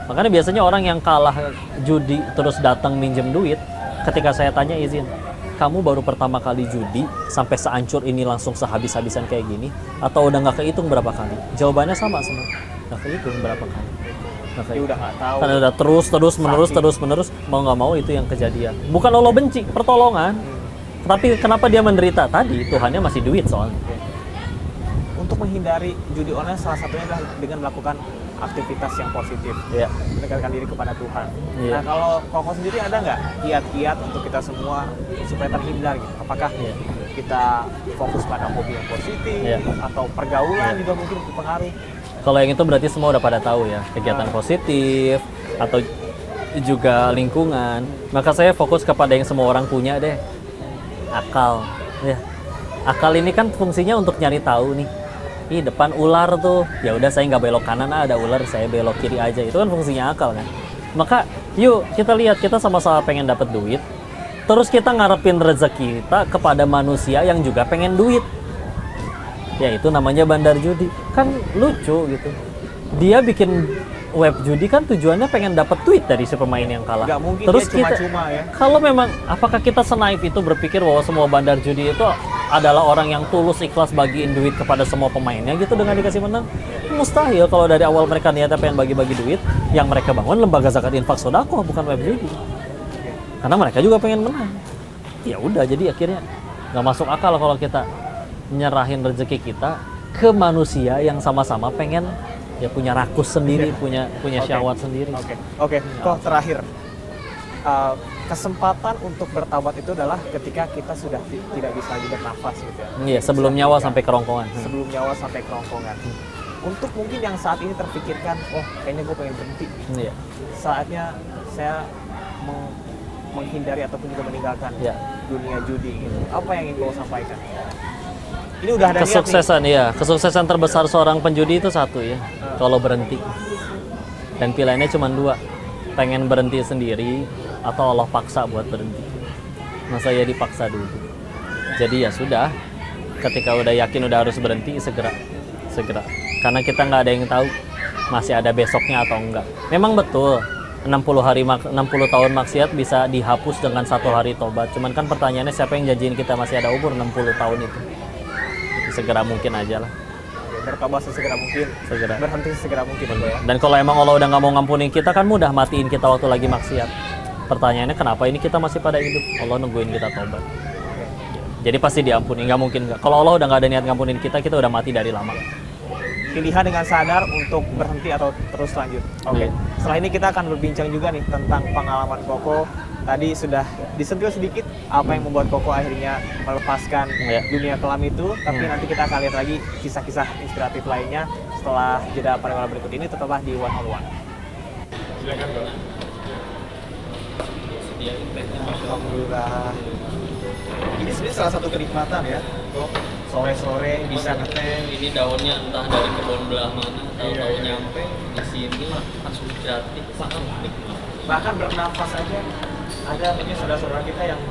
Makanya biasanya orang yang kalah judi terus datang minjem duit, ketika saya tanya izin, kamu baru pertama kali judi sampai seancur ini langsung sehabis-habisan kayak gini, atau udah nggak kehitung berapa kali? Jawabannya sama semua, nggak kehitung berapa kali. Dia udah nggak tahu. Karena udah terus menerus, mau nggak mau itu yang kejadian. Bukan Allah benci, pertolongan. Tapi kenapa dia menderita? Tadi Tuhannya masih duit soalnya. Untuk menghindari judi online, salah satunya adalah dengan melakukan aktivitas yang positif, mendekatkan diri kepada Tuhan. Nah, kalau Koko sendiri ada nggak kiat-kiat untuk kita semua supaya terhindar gitu? Apakah kita fokus pada hobi yang positif atau pergaulan juga mungkin berpengaruh? Kalau yang itu berarti semua udah pada tahu ya, kegiatan positif atau juga lingkungan. Maka saya fokus kepada yang semua orang punya deh, akal. Ya, akal ini kan fungsinya untuk nyari tahu nih. Depan ular tuh, ya udah saya nggak belok kanan, ada ular saya belok kiri aja. Itu kan fungsinya akal kan. Maka yuk kita lihat, kita sama-sama pengen dapat duit, terus kita ngarepin rezeki kita kepada manusia yang juga pengen duit. Ya itu namanya bandar judi. Kan lucu gitu. Dia bikin web judi kan tujuannya pengen dapat duit dari si pemain yang kalah. Gak mungkin terus dia cuma-cuma ya. Kalau memang, apakah kita senaif itu berpikir bahwa semua bandar judi itu adalah orang yang tulus ikhlas bagiin duit kepada semua pemainnya gitu dengan dikasih menang? Mustahil. Kalau dari awal mereka niatnya pengen bagi-bagi duit, yang mereka bangun lembaga zakat infak sedekah, bukan web judi. Karena mereka juga pengen menang. ya udah, jadi akhirnya nggak masuk akal kalau kita nyerahin rezeki kita ke manusia yang sama-sama pengen ya punya rakus sendiri, punya syahwat sendiri. Oke. Kok terakhir, kesempatan untuk bertaubat itu adalah ketika kita sudah tidak bisa lagi bernafas gitu ya. Iya, sebelum nyawa sampai kerongkongan. Sebelum nyawa sampai kerongkongan. Untuk mungkin yang saat ini terpikirkan, oh kayaknya gue pengen berhenti. Iya. Saatnya saya menghindari ataupun juga meninggalkan dunia judi gitu. Apa yang ingin kau sampaikan? Ini udah ada kesuksesan niat nih. Kesuksesan terbesar seorang penjudi itu satu ya, kalau berhenti. Dan pilihannya cuma dua, pengen berhenti sendiri atau Allah paksa buat berhenti. Nah saya dipaksa dulu. Jadi ya sudah, ketika udah yakin udah harus berhenti, segera. Karena kita nggak ada yang tahu masih ada besoknya atau enggak. Memang betul 60 tahun maksiat bisa dihapus dengan 1 hari tobat. Cuman kan pertanyaannya siapa yang janjiin kita masih ada umur 60 tahun itu? Segera mungkin aja lah. Bertobat sesegera mungkin. Berhenti sesegera mungkin. Ya. Dan kalau emang Allah udah nggak mau ngampunin kita, kan mudah matiin kita waktu lagi maksiat. Pertanyaannya kenapa ini kita masih pada hidup? Allah nungguin kita tobat. Jadi pasti diampuni, nggak mungkin nggak. Kalau Allah udah nggak ada niat ngampunin kita udah mati dari lama. Pilihan dengan sadar untuk berhenti atau terus lanjut. Setelah ini kita akan berbincang juga nih tentang pengalaman Koko. Tadi sudah disentuh sedikit apa yang membuat Koko akhirnya melepaskan dunia kelam itu. Tapi nanti kita akan lihat lagi kisah-kisah inspiratif lainnya setelah jeda pariwara berikut ini. Tetaplah di One on One. Silakan Bro. Alhamdulillah. Ini sebenarnya salah satu kenikmatan ya. Sore-sore bisa ngeteh. Ini daunnya entah dari kebun belah mana, tahu-tahu nyampe di sini langsung jatuh, bahkan bernafas aja ada mungkin saudara-saudara kita yang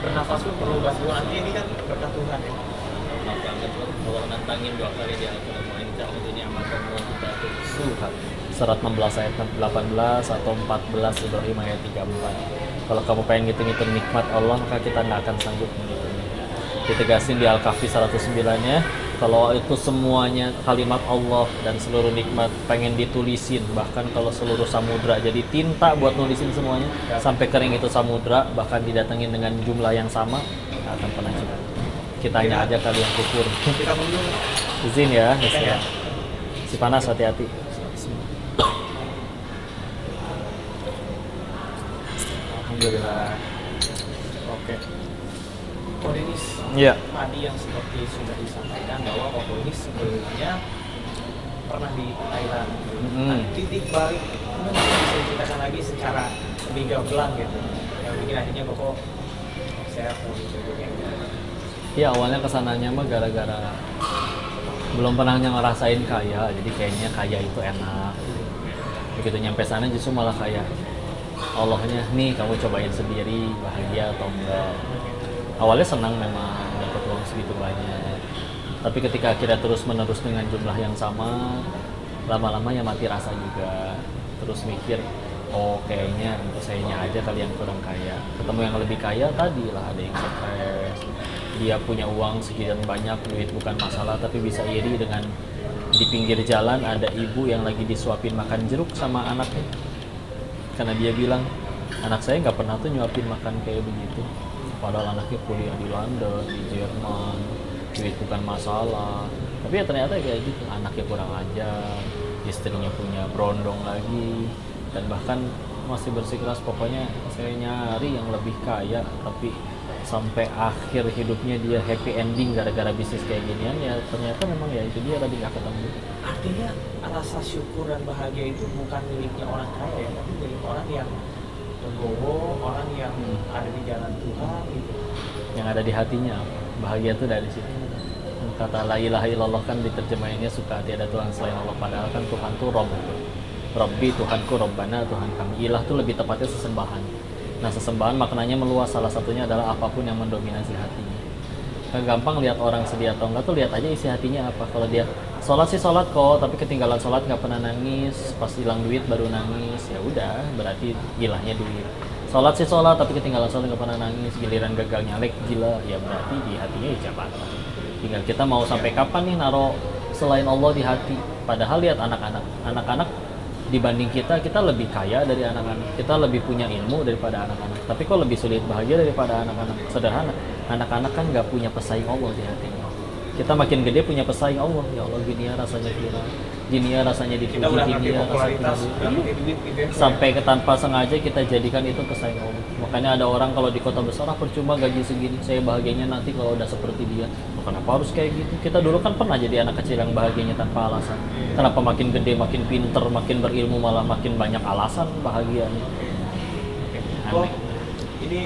bernafas pun perlu bantuan. Nanti ini kan berkat Tuhan ya. Maaf banget loh, kalau nantangin 2 kali di Al-Quran ini kalau ini amatkan kita tuh suhat. Surat 16 ayat 18 atau 14 Ibrahim ayat 34. Kalau kamu pengen ngitung-ngitung nikmat Allah, maka kita nggak akan sanggup menghitungnya. Ditegasin di Al-Kahfi 109-nya, kalau itu semuanya kalimat Allah dan seluruh nikmat pengen ditulisin, bahkan kalau seluruh samudra jadi tinta buat nulisin semuanya, sampai kering itu samudra, bahkan didatengin dengan jumlah yang sama, nggak akan pernah cukup. Kitanya aja kali yang kufur. Kita dulu. Izin ya, si panas, hati-hati. Alhamdulillah. Oke. Ko Denis, tadi yang seperti sudah disampaikan bahwa Koko ini sebelumnya pernah di Thailand. Titik balik mungkin bisa diceritakan lagi secara lebih gamblang gitu. Yang bikin akhirnya Koko saya mau dicoba. Ya awalnya kesananya mah gara-gara belum pernah ngerasain kaya, jadi kayaknya kaya itu enak. Begitu nyampe sana justru malah kaya. Allahnya nih kamu cobain sendiri bahagia atau enggak. Awalnya senang memang dapat uang segitu banyak, tapi ketika akhirnya terus menerus dengan jumlah yang sama, lama-lama ya mati rasa juga. Terus mikir, oh kayaknya untuk sayanya aja kali yang kurang kaya. Ketemu yang lebih kaya tadi lah, ada yang stres, dia punya uang sekian banyak, duit bukan masalah, tapi bisa iri dengan di pinggir jalan ada ibu yang lagi disuapin makan jeruk sama anaknya. Karena dia bilang, anak saya nggak pernah tuh nyuapin makan kayak begitu. Padahal anaknya kuliah di London, di Jerman, duit bukan masalah. Tapi ya ternyata kayak gitu, anaknya kurang ajar, istrinya punya berondong lagi, dan bahkan masih bersikeras pokoknya saya nyari yang lebih kaya, tapi sampai akhir hidupnya dia happy ending gara-gara bisnis kayak ginian, ya ternyata memang ya itu dia tadi nggak ketemu. Artinya rasa syukur dan bahagia itu bukan miliknya orang kaya, tapi milik orang yang legowo, orang yang ada di jalan Tuhan gitu. Yang ada di hatinya, bahagia itu dari situ. Kata la ilaha illallah kan diterjemahinnya suka tiada Tuhan selain Allah, padahal kan Tuhan tuh Rob itu. Rabbi, Tuhanku, Rabbana, Tuhan kami. Ilah tuh lebih tepatnya sesembahan. Nah sesembahan maknanya meluas, salah satunya adalah apapun yang mendominasi hatinya. Gampang lihat orang sedih atau enggak tuh lihat aja isi hatinya apa. Kalau dia sholat sih sholat kok, tapi ketinggalan sholat nggak pernah nangis, pas hilang duit baru nangis, ya udah berarti gilanya duit. Sholat sih sholat tapi ketinggalan sholat nggak pernah nangis, giliran gagal nyalek gila, ya berarti di hatinya ijabatan. Tinggal kita mau sampai kapan nih naro selain Allah di hati. Padahal lihat anak-anak dibanding kita lebih kaya dari anak-anak, kita lebih punya ilmu daripada anak-anak, tapi kok lebih sulit bahagia daripada anak-anak. Sederhana, anak-anak kan nggak punya pesaing Allah di hatinya. Kita makin gede punya pesaing Allah, ya Allah gini ya rasanya viral, gini ya rasanya dipuji, Kita udah gini ngerti ya popularitas, rasanya udah ngerti duit gitu ya. sampai ke tanpa sengaja kita jadikan itu pesaing Allah. Makanya ada orang kalau di kota besar, percuma gaji segini, saya bahagianya nanti kalau udah seperti dia. Loh, kenapa harus kayak gitu? Kita dulu kan pernah jadi anak kecil yang bahagianya tanpa alasan. Kenapa makin gede, makin pinter, makin berilmu, malah makin banyak alasan bahagianya? Kok Aneh. ini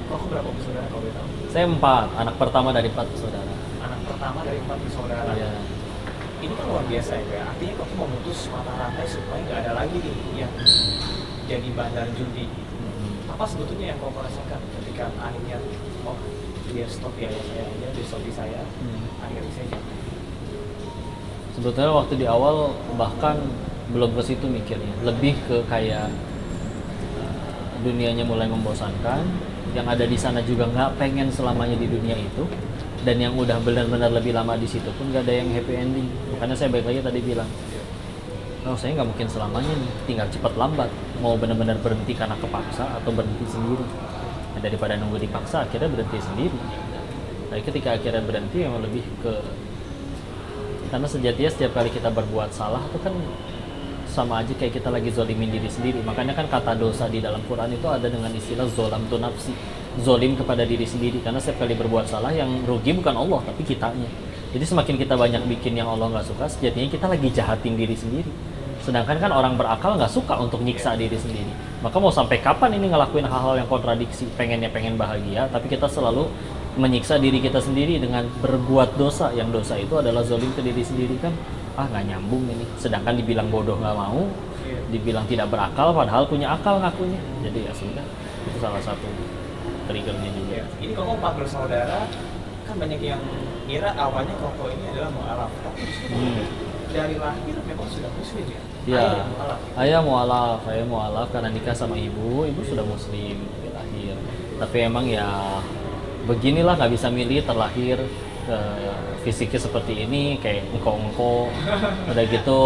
kok berapa bersaudara kalau boleh tahu? Saya 4, anak pertama dari 4 saudara. Anak pertama dari 4 bersaudara. Iya. Ini kan luar biasa ya. Artinya kok memutus mata rantai supaya nggak ada lagi nih yang jadi bandar judi. Apa sebetulnya yang kau rasakan ketika akhirnya dia stop ya saya aja, dia stop di saya, akhirnya saya jangan. Sebetulnya waktu di awal bahkan belum ke situ mikirnya, lebih ke kayak dunianya mulai membosankan, yang ada di sana juga nggak pengen selamanya di dunia itu, dan yang udah benar-benar lebih lama di situ pun nggak ada yang happy ending. Makanya saya balik lagi tadi bilang, oh saya nggak mungkin selamanya nih, tinggal cepat lambat mau benar-benar berhenti karena kepaksa atau berhenti sendiri. Nah, daripada nunggu dipaksa akhirnya berhenti sendiri. Tapi ketika akhirnya berhenti memang lebih ke, karena sejatinya setiap kali kita berbuat salah itu kan sama aja kayak kita lagi zolimin diri sendiri. Makanya kan kata dosa di dalam Quran itu ada dengan istilah zolam tu nafsi, zolim kepada diri sendiri. Karena setiap kali berbuat salah yang rugi bukan Allah tapi kitanya. Jadi semakin kita banyak bikin yang Allah nggak suka, sejatinya kita lagi jahatin diri sendiri. Sedangkan kan orang berakal nggak suka untuk nyiksa diri sendiri. Maka mau sampai kapan ini ngelakuin hal-hal yang kontradiksi, pengen bahagia, tapi kita selalu menyiksa diri kita sendiri dengan berbuat dosa. Yang dosa itu adalah zolim ke diri sendiri kan. Nggak nyambung ini. Sedangkan dibilang bodoh nggak mau, dibilang tidak berakal, padahal punya akal ngakunya. Jadi ya sudah, itu salah satu triggernya juga. Ini kok 4 bersaudara, kan banyak yang kira awalnya koko ini adalah mu'alaf, tapi justru dari lahir memang sudah muslim ya? Iya, Ayah mu'alaf. ayah mualaf karena nikah sama ibu sudah muslim dari lahir. Tapi emang ya beginilah, nggak bisa milih, terlahir fisiknya seperti ini, kayak engko-engko, udah gitu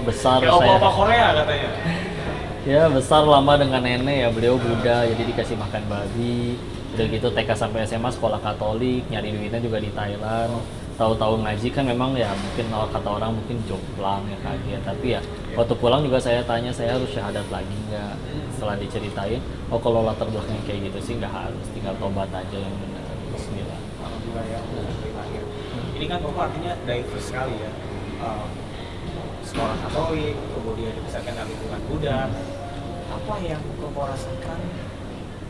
besar Kayak saya. opa-opa Korea katanya. Ya besar lama dengan nenek ya, beliau Buddha jadi dikasih makan babi. Udah gitu TK sampai SMA sekolah Katolik, nyari duitnya juga di Thailand. Tahu-tahu ngaji kan memang ya mungkin kalau kata orang mungkin jomplang ya kaget. Tapi ya waktu pulang juga saya tanya, saya harus syahadat lagi nggak? Setelah diceritain, kalau latar belakangnya kayak gitu sih nggak harus, tinggal tobat aja yang benar. Bismillah. Alhamdulillah ya, dari lahir. Ini kan koko artinya diverse sekali ya. Sekolah Katolik, kemudian dibesarkan dalam lingkungan Buddha. Apa yang koko rasakan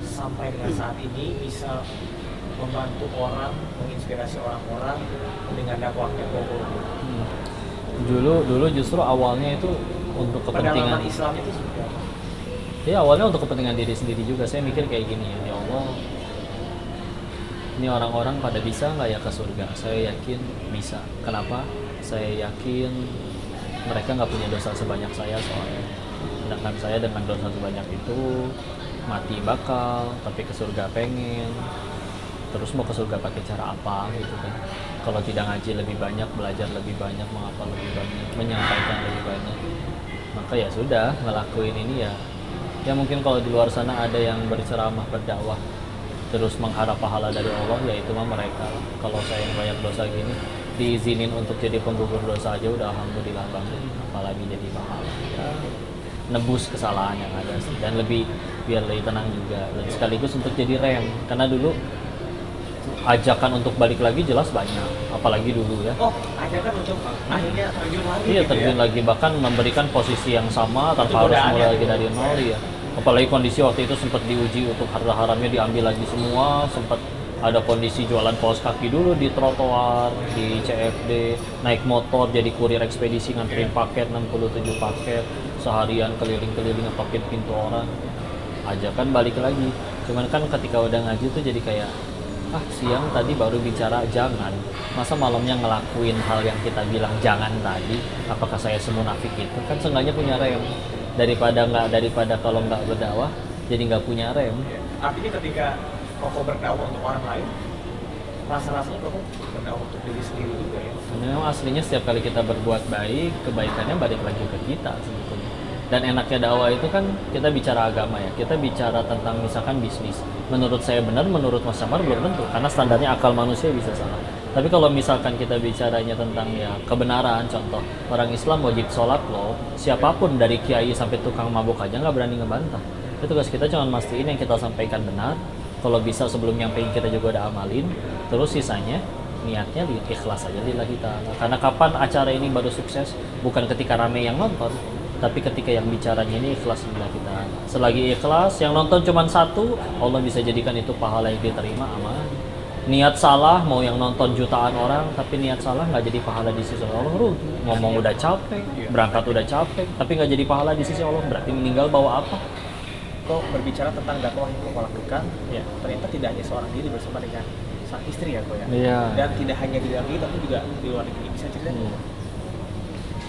sampai dengan saat ini bisa membantu orang, menginspirasi orang-orang dengan dakwahnya koko? Dulu justru awalnya itu untuk kepentingan Pendalaman Islam itu seperti apa? ya, awalnya untuk kepentingan diri sendiri juga. Saya mikir kayak gini ya Allah, ini orang-orang pada bisa nggak ya ke surga? Saya yakin bisa. Kenapa? Saya yakin mereka nggak punya dosa sebanyak saya soalnya. Sedangkan saya dengan dosa sebanyak itu mati bakal, tapi ke surga pengen. Terus mau ke surga pakai cara apa gitu kan? Kalau tidak ngaji lebih banyak, belajar lebih banyak, menghafal lebih banyak, menyampaikan lebih banyak. Maka ya sudah, ngelakuin ini ya. Ya mungkin kalau di luar sana ada yang berceramah, berdakwah, terus mengharap pahala dari Allah, ya itu mah mereka. Kalau saya yang banyak dosa gini, diizinin untuk jadi penggugur dosa aja udah alhamdulillah banget, apalagi jadi pahala. Ya, nebus kesalahan yang ada sih, dan lebih biar lebih tenang juga, dan sekaligus untuk jadi rem. Karena dulu ajakan untuk balik lagi jelas banyak, apalagi dulu ya. Oh, ajakan untuk akhirnya terjun lagi. Iya, gitu terjun ya? lagi, bahkan memberikan posisi yang sama tanpa harus godaannya mulai lagi tuh. dari nol ya. Apalagi kondisi waktu itu sempat diuji untuk harta haramnya diambil lagi semua, sempat ada kondisi jualan kaos kaki dulu di trotoar, di CFD, naik motor jadi kurir ekspedisi nganterin paket 67 paket, seharian keliling-keliling ngepakin pintu orang. Ajakan balik lagi. Cuman kan ketika udah ngaji tuh jadi kayak siang tadi baru bicara jangan, masa malamnya ngelakuin hal yang kita bilang jangan tadi, apakah saya semunafik itu? Kan seenggaknya punya rem, daripada kalau nggak berdakwah jadi nggak punya rem. Artinya ketika koko berdakwah untuk orang lain, rasa-rasanya koko berdakwah untuk diri sendiri juga ya? Memang aslinya setiap kali kita berbuat baik, kebaikannya balik lagi ke kita sebetulnya. Dan enaknya dakwah itu kan kita bicara agama ya, kita bicara tentang misalkan bisnis. Menurut saya benar, menurut Mas Samar belum tentu, karena standarnya akal manusia bisa salah. Tapi kalau misalkan kita bicaranya tentang ya kebenaran, contoh orang Islam wajib sholat loh, siapapun dari kiai sampai tukang mabuk aja nggak berani ngebantah. Itu tugas kita cuma mastiin yang kita sampaikan benar. Kalau bisa sebelum nyampein kita juga udah amalin, terus sisanya niatnya ikhlas aja lillahi ta'ala. Karena kapan acara ini baru sukses? Bukan ketika rame yang nonton, tapi ketika yang bicaranya ini ikhlas lillahi ta'ala. Selagi ikhlas, yang nonton cuma satu, Allah bisa jadikan itu pahala yang diterima aman. Niat salah, mau yang nonton jutaan orang, tapi niat salah nggak jadi pahala di sisi Allah, rugi. Ngomong udah capek, berangkat udah capek, tapi nggak jadi pahala di sisi Allah, berarti meninggal bawa apa? Kok berbicara tentang dakwah yang kau lakukan, ya ternyata tidak hanya seorang diri bersama dengan sang istri ya kok ya. Iya. Dan tidak hanya di dalam negeri tapi juga di luar negeri, bisa cerita? Iya.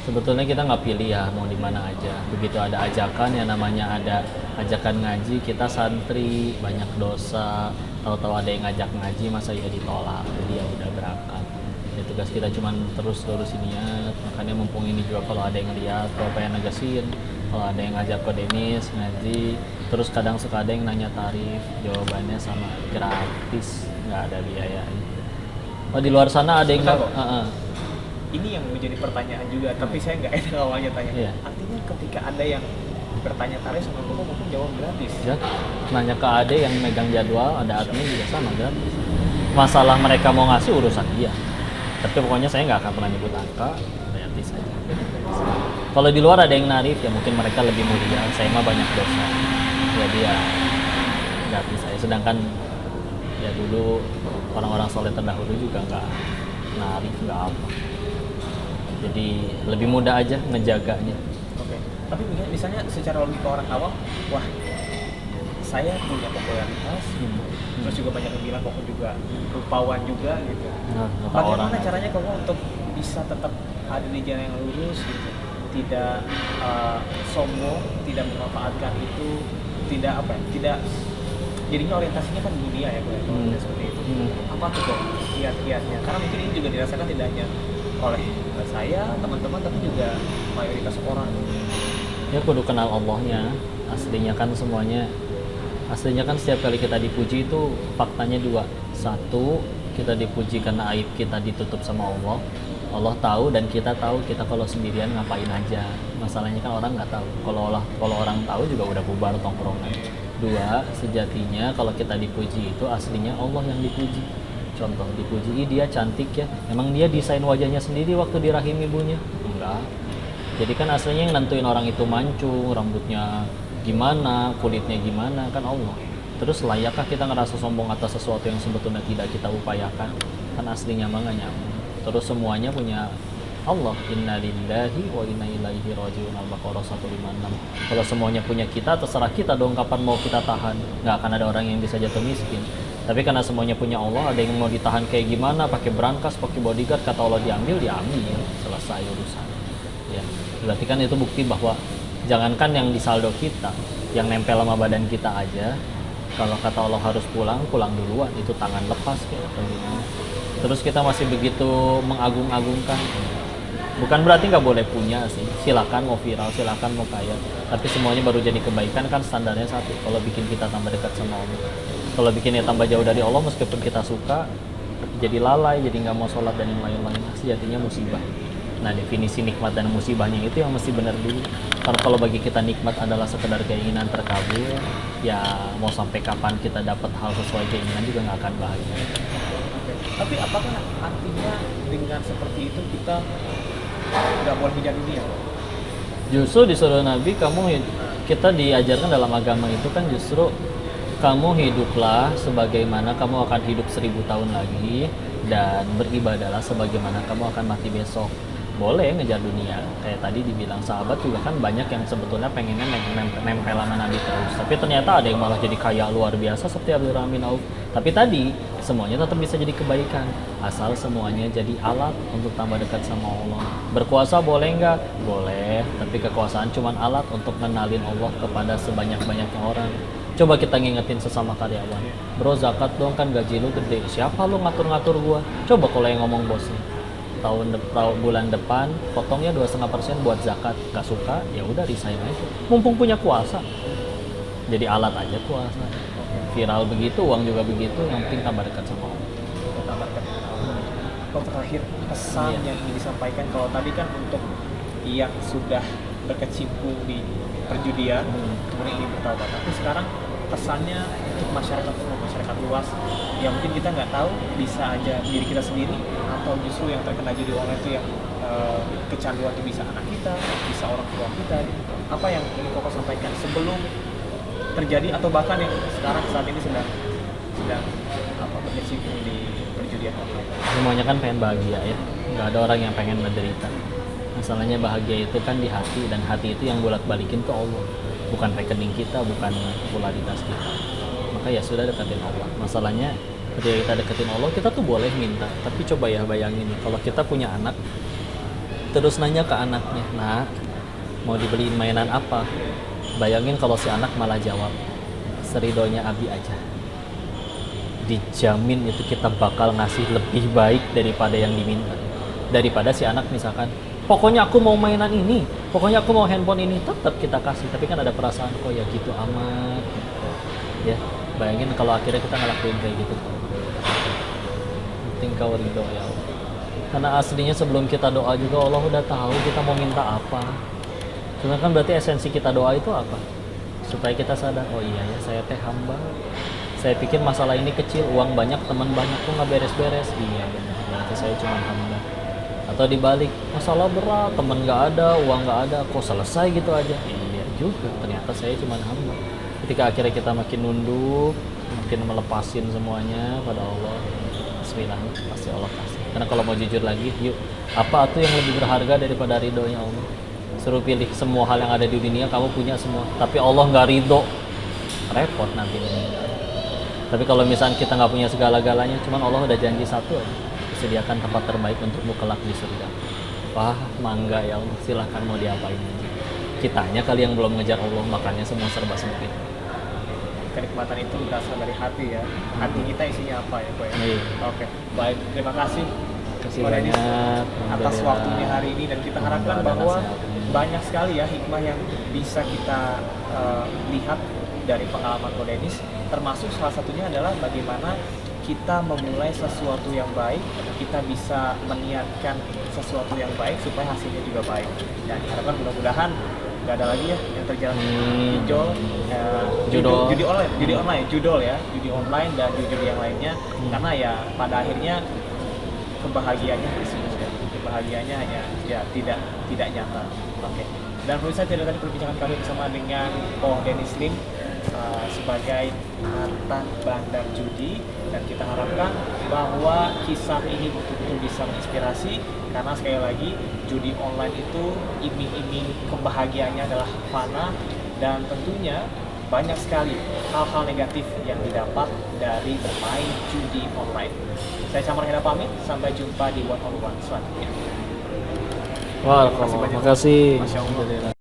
Sebetulnya kita nggak pilih ya mau di mana aja. Begitu ada ajakan yang namanya ada ajakan ngaji, kita santri banyak dosa. Tahu-tahu ada yang ngajak ngaji, masa ya ditolak. Jadi ya udah berangkat. Ya, tugas kita cuman terus niat. Makanya mumpung ini juga kalau ada yang lihat, kalau pengen negasin, kalau ada yang ngajak ke Denis ngaji, terus kadang suka ada yang nanya tarif, jawabannya sama gratis, nggak ada biayanya. Oh di luar sana ada yang Ini yang menjadi pertanyaan juga, tapi saya nggak enak awalnya tanya. Iya. Artinya ketika ada yang bertanya tarif sama kamu mungkin jawab gratis. Ya, nanya ke ade yang megang jadwal, ada admin juga sama gratis. Masalah mereka mau ngasih urusan dia. Tapi pokoknya saya nggak akan pernah nyebut angka, gratis saja. Kalau di luar ada yang narif, ya mungkin mereka lebih mulia. Saya mah banyak dosa, jadi ya gratis saya. Sedangkan ya dulu orang-orang soleh terdahulu juga nggak narif, nggak apa. Jadi lebih mudah aja ngejaganya. Oke. Tapi misalnya secara logika orang awam, wah saya punya popularitas, terus juga banyak yang bilang kok juga rupawan juga gitu. Nah, Bagaimana caranya kamu untuk bisa tetap ada di jalan yang lurus gitu, tidak sombong, tidak memanfaatkan itu, tidak tidak jadinya orientasinya kan dunia ya kalau seperti itu. Apa tuh kok kiat-kiatnya? Karena mungkin ini juga dirasakan tidak hanya oleh saya, teman-teman, tapi juga mayoritas orang. Ya kudu kenal Allahnya. Aslinya kan setiap kali kita dipuji itu faktanya dua. Satu, kita dipuji karena aib kita ditutup sama Allah. Allah tahu dan kita tahu kita kalau sendirian ngapain aja. Masalahnya kan orang nggak tahu. Kalau orang tahu juga udah bubar tongkrongan. Dua, sejatinya kalau kita dipuji itu aslinya Allah yang dipuji. Contoh dipuji, dia cantik ya. Emang dia desain wajahnya sendiri waktu di rahim ibunya? Enggak. Jadi kan aslinya yang nentuin orang itu mancung, rambutnya gimana, kulitnya gimana, kan Allah. Terus layakkah kita ngerasa sombong atas sesuatu yang sebetulnya tidak kita upayakan? Kan aslinya mah nggak nyaman. Terus semuanya punya Allah. Inna lillahi wa inna ilaihi rajiun. Al-Baqarah 156. Kalau semuanya punya kita, terserah kita dong kapan mau kita tahan. Nggak akan ada orang yang bisa jatuh miskin. Tapi karena semuanya punya Allah, ada yang mau ditahan kayak gimana, pakai brankas, pakai bodyguard, kata Allah diambil, selesai urusan. Ya, berarti kan itu bukti bahwa jangankan yang di saldo kita, yang nempel sama badan kita aja, kalau kata Allah harus pulang duluan, itu tangan lepas kayak atau gimana. Terus kita masih begitu mengagung-agungkan. Bukan berarti nggak boleh punya sih, silakan mau viral, silakan mau kaya, tapi semuanya baru jadi kebaikan kan standarnya satu. Kalau bikin kita tambah dekat sama Allah, kalau bikinnya tambah jauh dari Allah, meskipun kita suka, jadi lalai, jadi nggak mau sholat dan yang lain-lain, sejatinya musibah. Nah, definisi nikmat dan musibahnya itu yang mesti benar dulu. Karena kalau bagi kita nikmat adalah sekedar keinginan terkabul, ya mau sampai kapan kita dapat hal sesuai keinginan juga nggak akan bahagia. Tapi apakah artinya dengan seperti itu kita nggak boleh hijab dunia? Justru disuruh Nabi, kita diajarkan dalam agama itu kan justru kamu hiduplah sebagaimana kamu akan hidup 1000 tahun lagi, dan beribadahlah sebagaimana kamu akan mati besok. Boleh ngejar dunia, kayak tadi dibilang sahabat juga kan banyak yang sebetulnya pengennya nempel sama Nabi terus, tapi ternyata ada yang malah jadi kaya luar biasa seperti Abdurrahman bin Auf. Tapi tadi semuanya tetap bisa jadi kebaikan asal semuanya jadi alat untuk tambah dekat sama Allah. Berkuasa boleh nggak? Boleh, tapi kekuasaan cuma alat untuk kenalin Allah kepada sebanyak-banyaknya orang. Coba kita ngingetin sesama karyawan, bro zakat dong kan gaji lu gede, siapa lu ngatur-ngatur gua? Coba kalau yang ngomong bosnya. bulan depan potongnya 2,5% buat zakat, nggak suka ya udah resign aja, mumpung punya kuasa, jadi alat aja kuasa. Viral begitu, uang juga begitu, yang penting tambah dekat sama Allah. Tambah dekat dengan Allah. Kalau terakhir pesan yang ingin disampaikan, kalau tadi kan untuk yang sudah berkecimpung di perjudian kemudian ingin bertaubat, tapi sekarang pesannya untuk masyarakat luas yang mungkin kita nggak tahu, bisa aja diri kita sendiri atau justru yang terkena judi online itu yang kecanduan itu bisa anak kita, bisa orang tua kita. Apa yang ingin Koko sampaikan sebelum terjadi atau bahkan yang sekarang saat ini sedang berkecimpung di perjudian online? Semuanya kan pengen bahagia ya, nggak ada orang yang pengen menderita. Masalahnya bahagia itu kan di hati, dan hati itu yang bolak-balikin tuh Allah, bukan rekening kita, bukan popularitas kita. Maka ya sudah, deketin Allah. Masalahnya ketika kita deketin Allah, kita tuh boleh minta, tapi coba ya bayangin nih, kalau kita punya anak terus nanya ke anaknya, "Nak, mau dibeliin mainan apa?" Bayangin kalau si anak malah jawab, "Seridonya Abi aja." Dijamin itu kita bakal ngasih lebih baik daripada yang diminta. Daripada si anak misalkan, "Pokoknya aku mau mainan ini, pokoknya aku mau handphone ini," tetap kita kasih, tapi kan ada perasaan, "Kok ya gitu amat," gitu. Ya, bayangin kalau akhirnya kita ngelakuin kayak gitu. Penting kau ridho ya Allah. Karena aslinya sebelum kita doa juga Allah udah tahu kita mau minta apa. Cuma kan berarti esensi kita doa itu apa? Supaya kita sadar, oh iya ya, saya teh hamba. Saya pikir masalah ini kecil, uang banyak, teman banyak, kok nggak beres-beres. Iya benar, berarti saya cuma hamba. Atau dibalik, masalah berat, teman nggak ada, uang nggak ada, kok selesai gitu aja? Iya juga, ternyata saya cuma hamba. Ketika akhirnya kita makin nunduk, makin melepasin semuanya pada Allah, bismillah, pasti Allah kasih. Karena kalau mau jujur lagi, yuk, apa tuh yang lebih berharga daripada ridhonya Allah? Suruh pilih semua hal yang ada di dunia, kamu punya semua, tapi Allah nggak ridho, repot nanti. Tapi kalau misalnya kita nggak punya segala-galanya, cuman Allah udah janji satu aja, sediakan tempat terbaik untukmu kelak di surga. Wah, mangga ya Allah, silahkan mau diapain aja. Kitanya kali yang belum ngejar Allah, makanya semua serba sempit. Kenikmatan itu berasal dari hati ya. Hati kita isinya apa ya, Pak? Iya. Oke, baik. Terima kasih. Kasih Pak Dennis banyak atas waktunya hari ini, dan kita harapkan bahwa banyak sekali ya hikmah yang bisa kita lihat dari pengalaman Ko Dennis, termasuk salah satunya adalah bagaimana kita memulai sesuatu yang baik, kita bisa meniatkan sesuatu yang baik supaya hasilnya juga baik. Dan diharapkan mudah-mudahan nggak ada lagi ya yang terjadi judi online dan judi yang lainnya, karena ya pada akhirnya kebahagiaannya kebahagiaannya hanya ya tidak nyata. Oke. Dan pemirsa, tidak tadi perbincangan kami bersama dengan Ko Dennis Lim sebagai mantan bandar judi, dan kita harapkan bahwa kisah ini betul-betul bisa menginspirasi, karena sekali lagi judi online itu iming-iming kebahagiaannya adalah fana, dan tentunya banyak sekali hal-hal negatif yang didapat dari bermain judi online. Saya Samar Hera pamit, sampai jumpa di one on one selanjutnya. Wah, terima kasih. Masya Allah.